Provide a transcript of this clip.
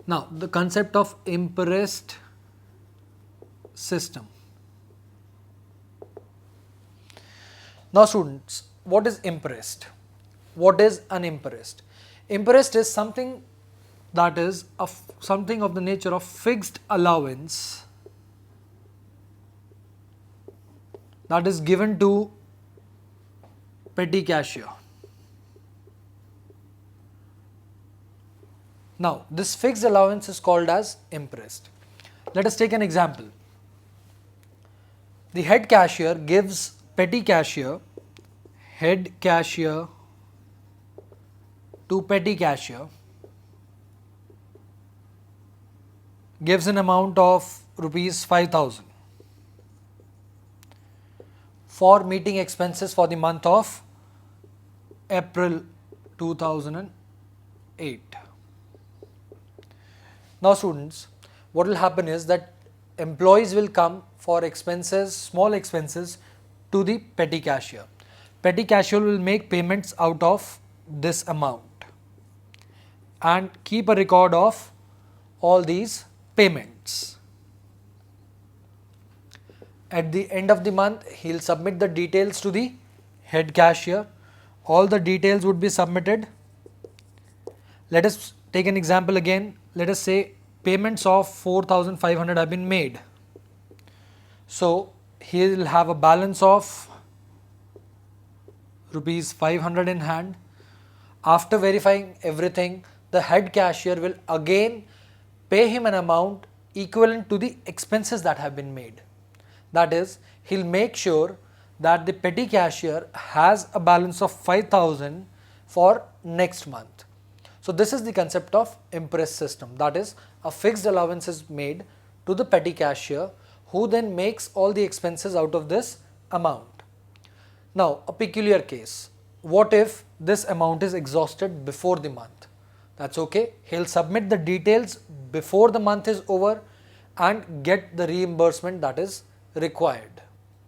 Now, the concept of Imprest system. Now students, what is Imprest? What is an Imprest? Imprest is something that is something of the nature of fixed allowance that is given to petty cashier. Now, this fixed allowance is called as Imprest. Let us take an example. The head cashier gives petty cashier, head cashier to petty cashier, gives an amount of rupees 5,000 for meeting expenses for the month of April 2008. Now students, what will happen is that employees will come for expenses, small expenses to the petty cashier. Petty cashier will make payments out of this amount and keep a record of all these payments. At the end of the month, he will submit the details to the head cashier. All the details would be submitted. Let us take an example again. Let us say payments of 4,500 have been made. So he will have a balance of rupees 500 in hand. After verifying everything, the head cashier will again pay him an amount equivalent to the expenses that have been made. That is, he'll make sure that the petty cashier has a balance of 5,000 for next month. So this is the concept of Imprest system. That is, a fixed allowance is made to the petty cashier who then makes all the expenses out of this amount. Now, a peculiar case. What if this amount is exhausted before the month? That's okay. He'll submit the details before the month is over and get the reimbursement that is required.